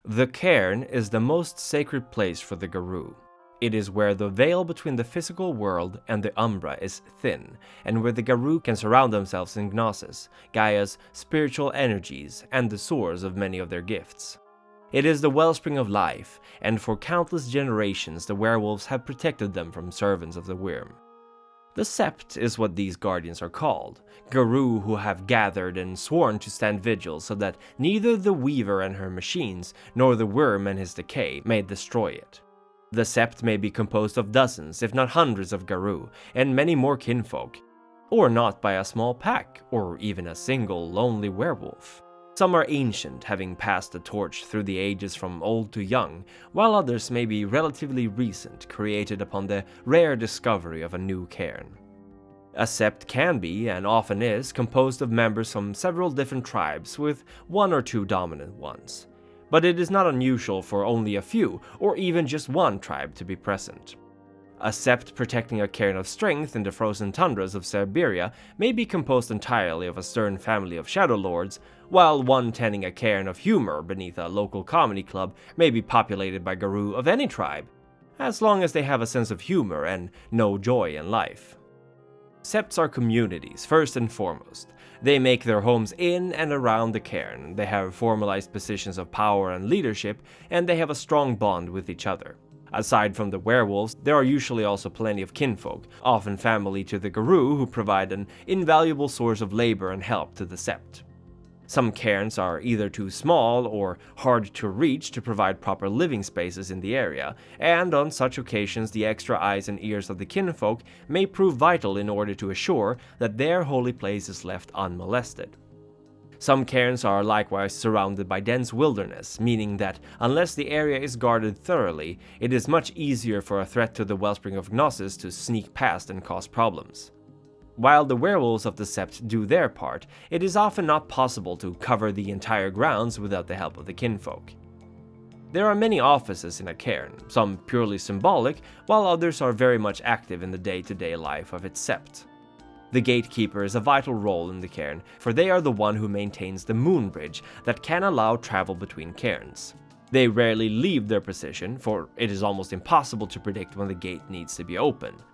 The cairn is the most sacred place for the Garou. It is where the veil between the physical world and the Umbra is thin, and where the Garou can surround themselves in Gnosis, Gaia's spiritual energies, and the source of many of their gifts. It is the wellspring of life, and for countless generations the werewolves have protected them from servants of the Wyrm. The Sept is what these guardians are called, Garou who have gathered and sworn to stand vigil so that neither the Weaver and her machines, nor the Wyrm and his decay may destroy it. The Sept may be composed of dozens, if not hundreds of Garou, and many more kinfolk, or not by a small pack, or even a single lonely werewolf. Some are ancient, having passed the torch through the ages from old to young, while others may be relatively recent, created upon the rare discovery of a new cairn. A sept can be, and often is, composed of members from several different tribes, with one or two dominant ones. But it is not unusual for only a few, or even just one tribe to be present. A sept protecting a cairn of strength in the frozen tundras of Siberia may be composed entirely of a stern family of shadow lords, while one tending a cairn of humor beneath a local comedy club may be populated by Garou of any tribe, as long as they have a sense of humor and know joy in life. Septs are communities, first and foremost. They make their homes in and around the cairn, they have formalized positions of power and leadership, and they have a strong bond with each other. Aside from the werewolves, there are usually also plenty of kinfolk, often family to the Garou, who provide an invaluable source of labor and help to the sept. Some cairns are either too small or hard to reach to provide proper living spaces in the area, and on such occasions the extra eyes and ears of the kinfolk may prove vital in order to assure that their holy place is left unmolested. Some cairns are likewise surrounded by dense wilderness, meaning that unless the area is guarded thoroughly, it is much easier for a threat to the wellspring of Gnosis to sneak past and cause problems. While the werewolves of the Sept do their part, it is often not possible to cover the entire grounds without the help of the kinfolk. There are many offices in a cairn, some purely symbolic, while others are very much active in the day-to-day life of its Sept. The gatekeeper is a vital role in the cairn, for they are the one who maintains the moon bridge that can allow travel between cairns. They rarely leave their position, for it is almost impossible to predict when the gate needs to be opened.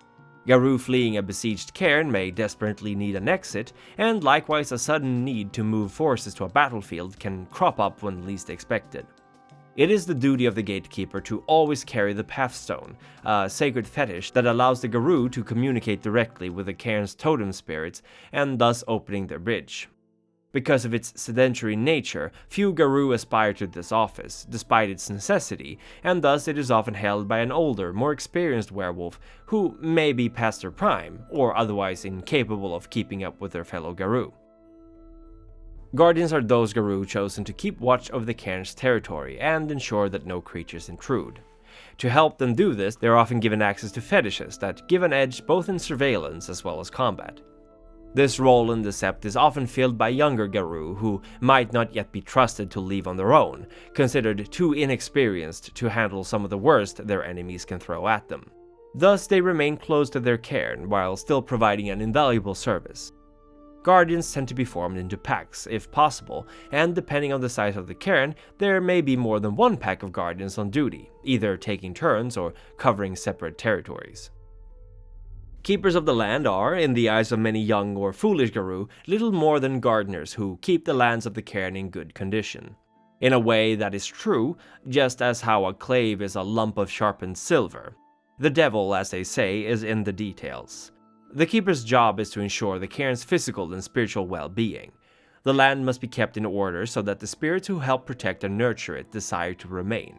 Garou fleeing a besieged cairn may desperately need an exit, and likewise a sudden need to move forces to a battlefield can crop up when least expected. It is the duty of the gatekeeper to always carry the pathstone, a sacred fetish that allows the Garou to communicate directly with the cairn's totem spirits, and thus opening their bridge. Because of its sedentary nature, few Garou aspire to this office, despite its necessity, and thus it is often held by an older, more experienced werewolf who may be past their prime, or otherwise incapable of keeping up with their fellow Garou. Guardians are those Garou chosen to keep watch over the cairn's territory and ensure that no creatures intrude. To help them do this, they are often given access to fetishes that give an edge both in surveillance as well as combat. This role in the Sept is often filled by younger Garou who might not yet be trusted to leave on their own, considered too inexperienced to handle some of the worst their enemies can throw at them. Thus, they remain close to their cairn while still providing an invaluable service. Guardians tend to be formed into packs, if possible, and depending on the size of the cairn, there may be more than one pack of guardians on duty, either taking turns or covering separate territories. Keepers of the land are, in the eyes of many young or foolish Garou, little more than gardeners who keep the lands of the cairn in good condition. In a way that is true, just as how a clave is a lump of sharpened silver. The devil, as they say, is in the details. The keeper's job is to ensure the cairn's physical and spiritual well-being. The land must be kept in order so that the spirits who help protect and nurture it desire to remain.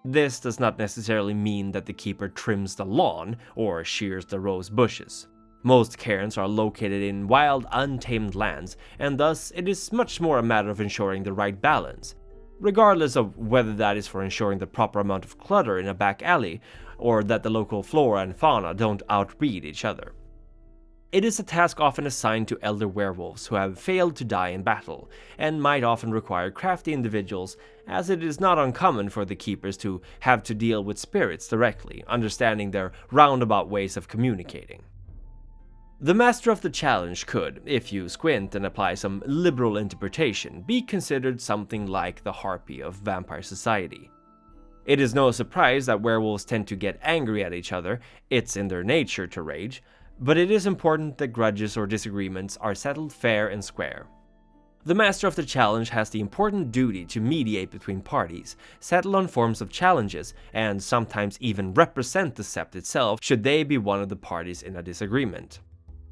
This does not necessarily mean that the keeper trims the lawn or shears the rose bushes. Most cairns are located in wild, untamed lands, and thus it is much more a matter of ensuring the right balance, regardless of whether that is for ensuring the proper amount of clutter in a back alley, or that the local flora and fauna don't outbreed each other. It is a task often assigned to elder werewolves who have failed to die in battle, and might often require crafty individuals, as it is not uncommon for the keepers to have to deal with spirits directly, understanding their roundabout ways of communicating. The Master of the Challenge could, if you squint and apply some liberal interpretation, be considered something like the Harpy of vampire society. It is no surprise that werewolves tend to get angry at each other, it's in their nature to rage, but it is important that grudges or disagreements are settled fair and square. The Master of the Challenge has the important duty to mediate between parties, settle on forms of challenges, and sometimes even represent the Sept itself should they be one of the parties in a disagreement.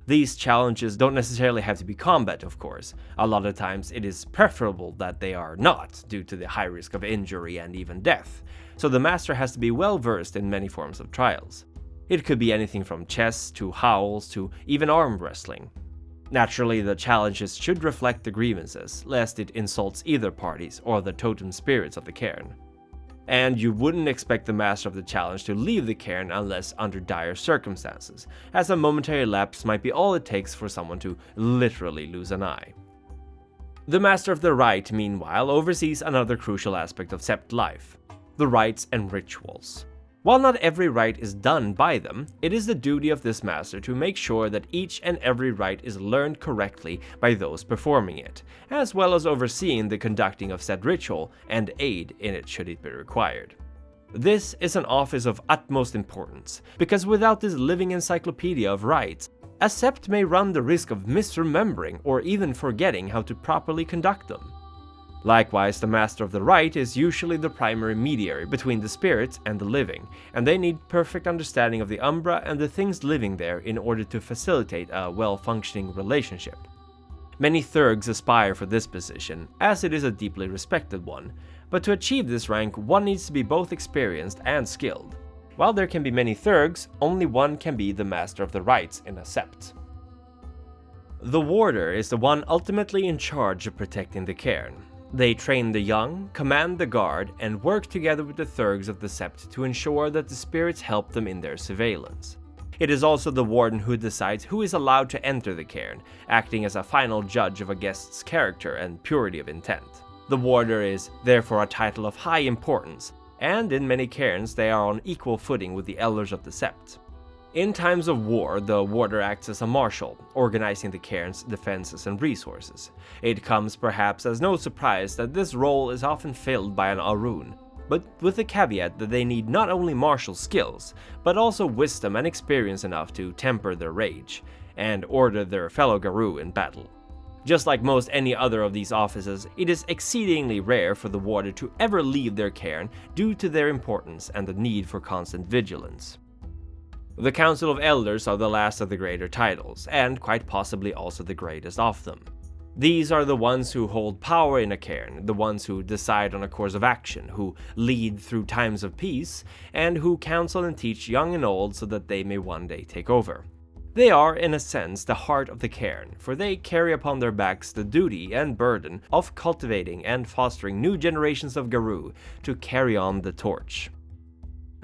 These challenges don't necessarily have to be combat, of course. A lot of times it is preferable that they are not, due to the high risk of injury and even death, so the Master has to be well versed in many forms of trials. It could be anything from chess to howls to even arm wrestling. Naturally, the challenges should reflect the grievances, lest it insults either parties or the totem spirits of the cairn. And you wouldn't expect the Master of the Challenge to leave the cairn unless under dire circumstances, as a momentary lapse might be all it takes for someone to literally lose an eye. The Master of the Rite, meanwhile, oversees another crucial aspect of Sept life: the rites and rituals. While not every rite is done by them, it is the duty of this master to make sure that each and every rite is learned correctly by those performing it, as well as overseeing the conducting of said ritual and aid in it should it be required. This is an office of utmost importance, because without this living encyclopedia of rites, a sept may run the risk of misremembering or even forgetting how to properly conduct them. Likewise, the Master of the Rite is usually the primary mediator between the spirits and the living, and they need perfect understanding of the Umbra and the things living there in order to facilitate a well-functioning relationship. Many Thurgs aspire for this position, as it is a deeply respected one, but to achieve this rank one needs to be both experienced and skilled. While there can be many Thurgs, only one can be the Master of the Rites in a Sept. The Warder is the one ultimately in charge of protecting the cairn. They train the young, command the guard, and work together with the Thurgs of the Sept to ensure that the spirits help them in their surveillance. It is also the Warden who decides who is allowed to enter the cairn, acting as a final judge of a guest's character and purity of intent. The Warder is therefore a title of high importance, and in many cairns they are on equal footing with the Elders of the Sept. In times of war, the Warder acts as a marshal, organizing the cairn's defenses and resources. It comes perhaps as no surprise that this role is often filled by an Arun, but with the caveat that they need not only martial skills, but also wisdom and experience enough to temper their rage, and order their fellow Garou in battle. Just like most any other of these offices, it is exceedingly rare for the Warder to ever leave their cairn due to their importance and the need for constant vigilance. The Council of Elders are the last of the greater titles, and quite possibly also the greatest of them. These are the ones who hold power in a cairn, the ones who decide on a course of action, who lead through times of peace, and who counsel and teach young and old so that they may one day take over. They are, in a sense, the heart of the cairn, for they carry upon their backs the duty and burden of cultivating and fostering new generations of Garou to carry on the torch.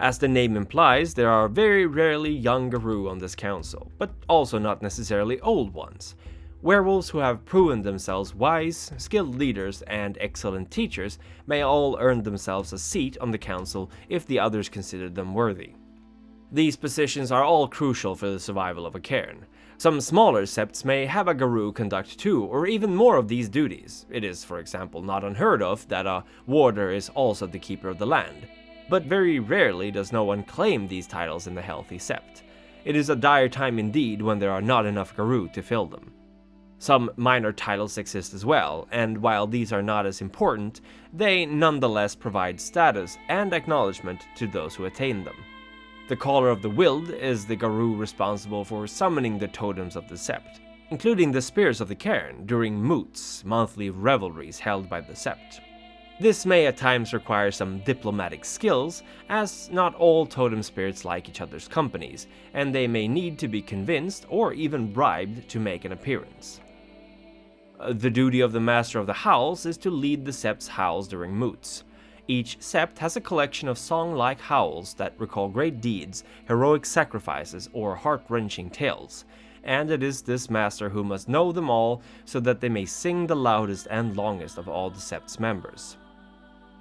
As the name implies, there are very rarely young Garou on this council, but also not necessarily old ones. Werewolves who have proven themselves wise, skilled leaders, and excellent teachers may all earn themselves a seat on the council if the others consider them worthy. These positions are all crucial for the survival of a cairn. Some smaller septs may have a Garou conduct 2 or even more of these duties. It is, for example, not unheard of that a warder is also the keeper of the land. But very rarely does no one claim these titles in the healthy sept. It is a dire time indeed when there are not enough Garou to fill them. Some minor titles exist as well, and while these are not as important, they nonetheless provide status and acknowledgement to those who attain them. The Caller of the Wild is the Garou responsible for summoning the totems of the sept, including the spirits of the cairn during moots, monthly revelries held by the sept. This may at times require some diplomatic skills, as not all totem spirits like each other's companies, and they may need to be convinced or even bribed to make an appearance. The duty of the Master of the Howls is to lead the sept's howls during moots. Each sept has a collection of song-like howls that recall great deeds, heroic sacrifices, or heart-wrenching tales, and it is this master who must know them all so that they may sing the loudest and longest of all the sept's members.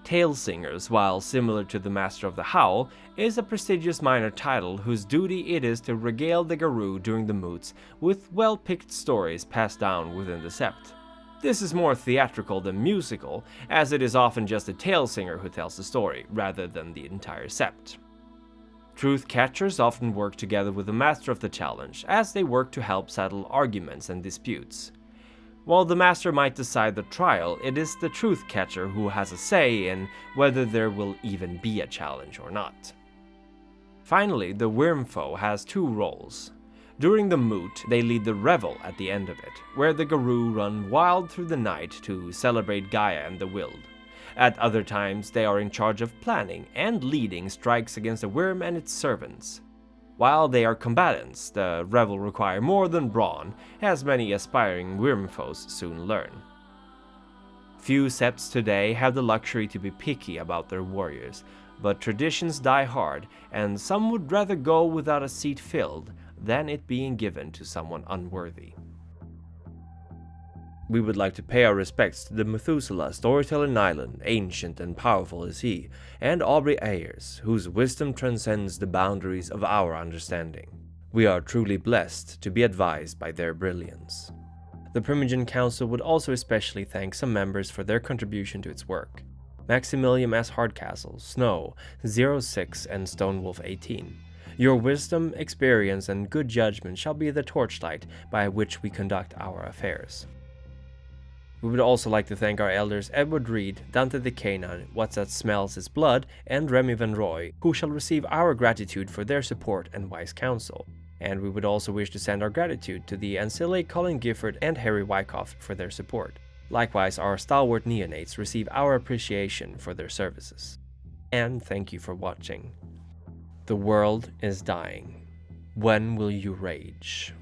Tale Singers, while similar to the Master of the Howl, is a prestigious minor title whose duty it is to regale the Garou during the moots with well-picked stories passed down within the Sept. This is more theatrical than musical, as it is often just a tale singer who tells the story, rather than the entire Sept. Truth catchers often work together with the Master of the Challenge, as they work to help settle arguments and disputes. While the Master might decide the trial, it is the truth catcher who has a say in whether there will even be a challenge or not. Finally, the Wyrmfoe has two roles. During the moot, they lead the revel at the end of it, where the Garou run wild through the night to celebrate Gaia and the Wild. At other times, they are in charge of planning and leading strikes against the Wyrm and its servants. While they are combatants, the revel require more than brawn, as many aspiring Wyrmfoes soon learn. Few Septs today have the luxury to be picky about their warriors, but traditions die hard, and some would rather go without a seat filled than it being given to someone unworthy. We would like to pay our respects to the Methuselah, storyteller Nyland, ancient and powerful is he, and Aubrey Ayers, whose wisdom transcends the boundaries of our understanding. We are truly blessed to be advised by their brilliance. The Primogen Council would also especially thank some members for their contribution to its work. Maximilian S. Hardcastle, Snow, 06 and Stonewolf 18. Your wisdom, experience, and good judgment shall be the torchlight by which we conduct our affairs. We would also like to thank our elders Edward Reed, Dante the Canaan, What's That Smells Is Blood, and Remy Van Roy, who shall receive our gratitude for their support and wise counsel. And we would also wish to send our gratitude to the Ancile Colin Gifford and Harry Wyckoff for their support. Likewise, our stalwart neonates receive our appreciation for their services. And thank you for watching. The world is dying. When will you rage?